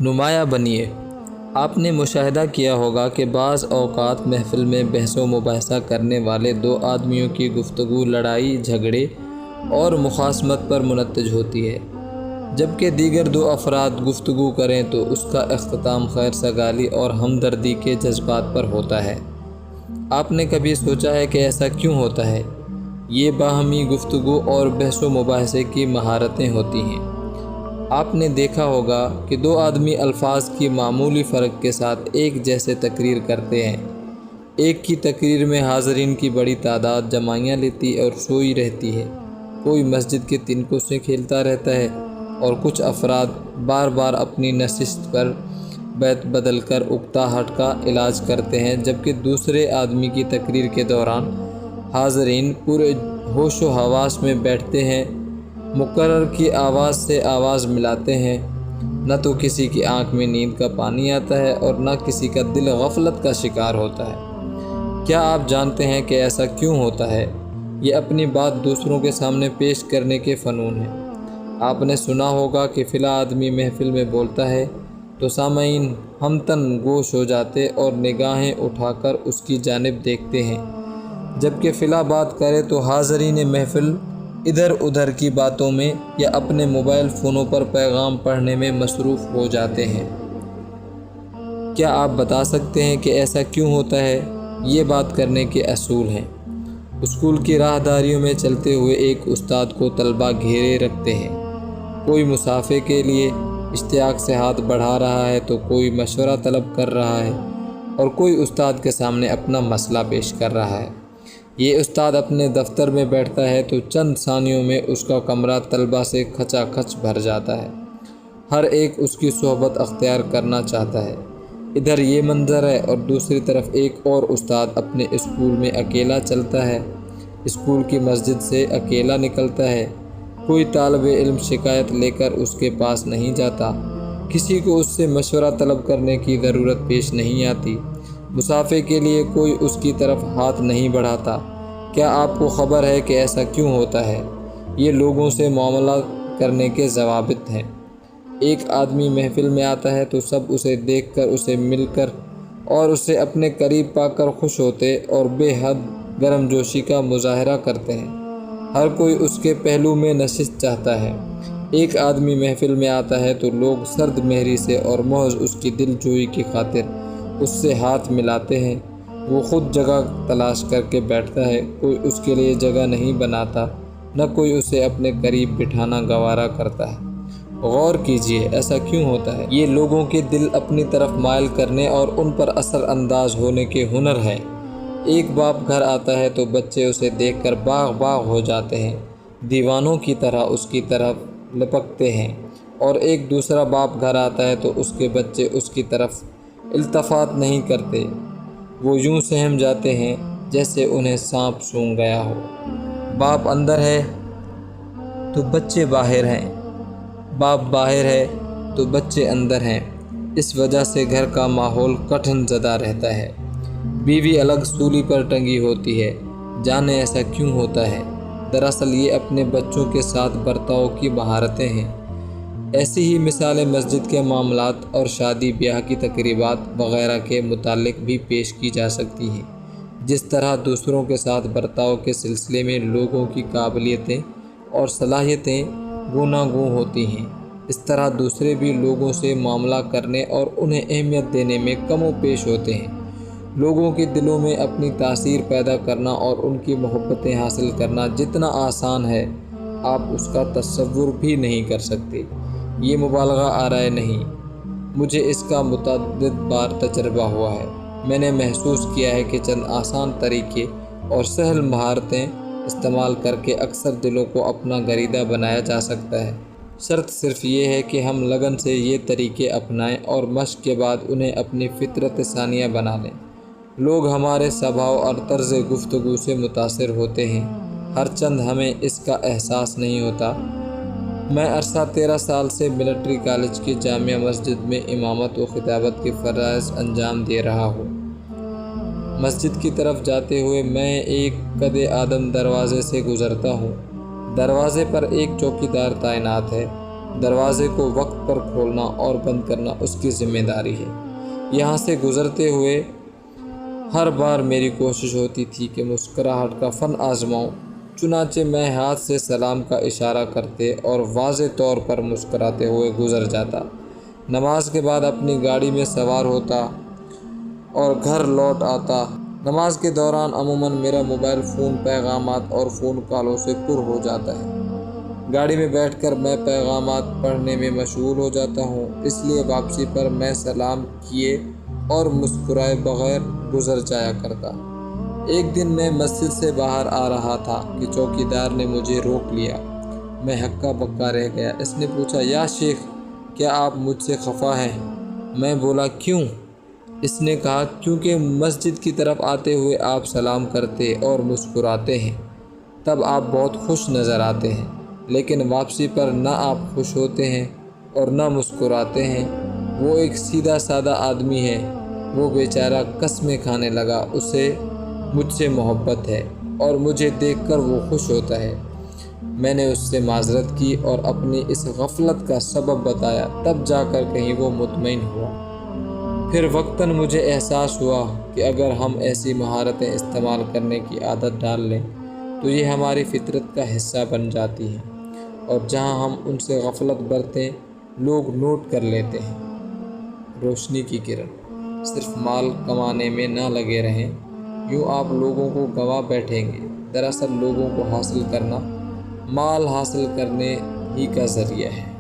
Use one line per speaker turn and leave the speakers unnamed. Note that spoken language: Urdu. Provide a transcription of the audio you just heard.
نمایاں بنیے۔ آپ نے مشاہدہ کیا ہوگا کہ بعض اوقات محفل میں بحث و مباحثہ کرنے والے دو آدمیوں کی گفتگو لڑائی جھگڑے اور مخاصمت پر منتج ہوتی ہے، جبکہ دیگر دو افراد گفتگو کریں تو اس کا اختتام خیر سگالی اور ہمدردی کے جذبات پر ہوتا ہے۔ آپ نے کبھی سوچا ہے کہ ایسا کیوں ہوتا ہے؟ یہ باہمی گفتگو اور بحث و مباحثے کی مہارتیں ہوتی ہیں۔ آپ نے دیکھا ہوگا کہ دو آدمی الفاظ کی معمولی فرق کے ساتھ ایک جیسے تقریر کرتے ہیں۔ ایک کی تقریر میں حاضرین کی بڑی تعداد جمعیت لیتی اور سوئی رہتی ہے، کوئی مسجد کے تنکوں سے کھیلتا رہتا ہے اور کچھ افراد بار بار اپنی نشست پر بیت بدل کر اکتاہٹ کا علاج کرتے ہیں، جبکہ دوسرے آدمی کی تقریر کے دوران حاضرین پورے ہوش و حواس میں بیٹھتے ہیں، مقرر کی آواز سے آواز ملاتے ہیں۔ نہ تو کسی کی آنکھ میں نیند کا پانی آتا ہے اور نہ کسی کا دل غفلت کا شکار ہوتا ہے۔ کیا آپ جانتے ہیں کہ ایسا کیوں ہوتا ہے؟ یہ اپنی بات دوسروں کے سامنے پیش کرنے کے فنون ہے۔ آپ نے سنا ہوگا کہ فلاں آدمی محفل میں بولتا ہے تو سامعین ہمتن گوش ہو جاتے اور نگاہیں اٹھا کر اس کی جانب دیکھتے ہیں، جبکہ فلاں بات کرے تو حاضرین محفل ادھر ادھر کی باتوں میں یا اپنے موبائل فونوں پر پیغام پڑھنے میں مصروف ہو جاتے ہیں۔ کیا آپ بتا سکتے ہیں کہ ایسا کیوں ہوتا ہے؟ یہ بات کرنے کے اصول ہیں۔ اسکول کی راہداریوں میں چلتے ہوئے ایک استاد کو طلباء گھیرے رکھتے ہیں، کوئی مصافحے کے لیے اشتیاق سے ہاتھ بڑھا رہا ہے تو کوئی مشورہ طلب کر رہا ہے اور کوئی استاد کے سامنے اپنا مسئلہ پیش کر رہا ہے۔ یہ استاد اپنے دفتر میں بیٹھتا ہے تو چند ثانیوں میں اس کا کمرہ طلباء سے کھچا کھچ بھر جاتا ہے، ہر ایک اس کی صحبت اختیار کرنا چاہتا ہے۔ ادھر یہ منظر ہے اور دوسری طرف ایک اور استاد اپنے اسکول میں اکیلا چلتا ہے، اسکول کی مسجد سے اکیلا نکلتا ہے، کوئی طالب علم شکایت لے کر اس کے پاس نہیں جاتا، کسی کو اس سے مشورہ طلب کرنے کی ضرورت پیش نہیں آتی، مصافحے کے لیے کوئی اس کی طرف ہاتھ نہیں بڑھاتا۔ کیا آپ کو خبر ہے کہ ایسا کیوں ہوتا ہے؟ یہ لوگوں سے معاملہ کرنے کے ضوابط ہیں۔ ایک آدمی محفل میں آتا ہے تو سب اسے دیکھ کر، اسے مل کر اور اسے اپنے قریب پا کر خوش ہوتے اور بے حد گرم جوشی کا مظاہرہ کرتے ہیں۔ ہر کوئی اس کے پہلو میں نشست چاہتا ہے۔ ایک آدمی محفل میں آتا ہے تو لوگ سرد مہری سے اور محض اس کی دل جوئی کی خاطر اس سے ہاتھ ملاتے ہیں۔ وہ خود جگہ تلاش کر کے بیٹھتا ہے، کوئی اس کے لیے جگہ نہیں بناتا، نہ کوئی اسے اپنے قریب بٹھانا گوارا کرتا ہے۔ غور کیجئے، ایسا کیوں ہوتا ہے؟ یہ لوگوں کے دل اپنی طرف مائل کرنے اور ان پر اثر انداز ہونے کے ہنر ہے۔ ایک باپ گھر آتا ہے تو بچے اسے دیکھ کر باغ باغ ہو جاتے ہیں، دیوانوں کی طرح اس کی طرف لپکتے ہیں، اور ایک دوسرا باپ گھر آتا ہے تو اس کے بچے اس کی طرف التفات نہیں کرتے، وہ یوں سہم جاتے ہیں جیسے انہیں سانپ سونگھ گیا ہو۔ باپ اندر ہے تو بچے باہر ہیں، باپ باہر ہے تو بچے اندر ہیں، اس وجہ سے گھر کا ماحول کٹھن زدہ رہتا ہے۔ بیوی الگ سولی پر ٹنگی ہوتی ہے، جانے ایسا کیوں ہوتا ہے؟ دراصل یہ اپنے بچوں کے ساتھ برتاؤ کی مہارتیں ہیں۔ ایسی ہی مثالیں مسجد کے معاملات اور شادی بیاہ کی تقریبات وغیرہ کے متعلق بھی پیش کی جا سکتی ہیں۔ جس طرح دوسروں کے ساتھ برتاؤ کے سلسلے میں لوگوں کی قابلیتیں اور صلاحیتیں گوناگوں ہوتی ہیں، اس طرح دوسرے بھی لوگوں سے معاملہ کرنے اور انہیں اہمیت دینے میں کم و پیش ہوتے ہیں۔ لوگوں کے دلوں میں اپنی تاثیر پیدا کرنا اور ان کی محبتیں حاصل کرنا جتنا آسان ہے، آپ اس کا تصور بھی نہیں کر سکتے۔ یہ مبالغہ آرائے نہیں، مجھے اس کا متعدد بار تجربہ ہوا ہے۔ میں نے محسوس کیا ہے کہ چند آسان طریقے اور سہل مہارتیں استعمال کر کے اکثر دلوں کو اپنا گریدہ بنایا جا سکتا ہے۔ شرط صرف یہ ہے کہ ہم لگن سے یہ طریقے اپنائیں اور مشق کے بعد انہیں اپنی فطرت ثانیہ بنا لیں۔ لوگ ہمارے سبھاؤ اور طرز گفتگو سے متاثر ہوتے ہیں، ہر چند ہمیں اس کا احساس نہیں ہوتا۔ میں عرصہ 13 سال سے ملٹری کالج کی جامع مسجد میں امامت و خطابت کے فرائض انجام دے رہا ہوں۔ مسجد کی طرف جاتے ہوئے میں ایک قد آدم دروازے سے گزرتا ہوں۔ دروازے پر ایک چوکیدار تعینات ہے، دروازے کو وقت پر کھولنا اور بند کرنا اس کی ذمہ داری ہے۔ یہاں سے گزرتے ہوئے ہر بار میری کوشش ہوتی تھی کہ مسکراہٹ کا فن آزماؤں، چنانچہ میں ہاتھ سے سلام کا اشارہ کرتے اور واضح طور پر مسکراتے ہوئے گزر جاتا۔ نماز کے بعد اپنی گاڑی میں سوار ہوتا اور گھر لوٹ آتا۔ نماز کے دوران عموماً میرا موبائل فون پیغامات اور فون کالوں سے پر ہو جاتا ہے۔ گاڑی میں بیٹھ کر میں پیغامات پڑھنے میں مشغول ہو جاتا ہوں، اس لیے واپسی پر میں سلام کیے اور مسکرائے بغیر گزر جایا کرتا۔ ایک دن میں مسجد سے باہر آ رہا تھا کہ چوکیدار نے مجھے روک لیا۔ میں ہکا بکا رہ گیا۔ اس نے پوچھا، یا شیخ، کیا آپ مجھ سے خفا ہیں؟ میں بولا، کیوں؟ اس نے کہا، کیونکہ مسجد کی طرف آتے ہوئے آپ سلام کرتے اور مسکراتے ہیں، تب آپ بہت خوش نظر آتے ہیں، لیکن واپسی پر نہ آپ خوش ہوتے ہیں اور نہ مسکراتے ہیں۔ وہ ایک سیدھا سادہ آدمی ہے، وہ بیچارہ قسمیں کھانے لگا، اسے مجھ سے محبت ہے اور مجھے دیکھ کر وہ خوش ہوتا ہے۔ میں نے اس سے معذرت کی اور اپنی اس غفلت کا سبب بتایا، تب جا کر کہیں وہ مطمئن ہوا۔ پھر وقتاً مجھے احساس ہوا کہ اگر ہم ایسی مہارتیں استعمال کرنے کی عادت ڈال لیں تو یہ ہماری فطرت کا حصہ بن جاتی ہیں، اور جہاں ہم ان سے غفلت برتیں لوگ نوٹ کر لیتے ہیں۔ روشنی کی کرن، صرف مال کمانے میں نہ لگے رہیں، یوں آپ لوگوں کو گنوا بیٹھیں گے۔ دراصل لوگوں کو حاصل کرنا مال حاصل کرنے ہی کا ذریعہ ہے۔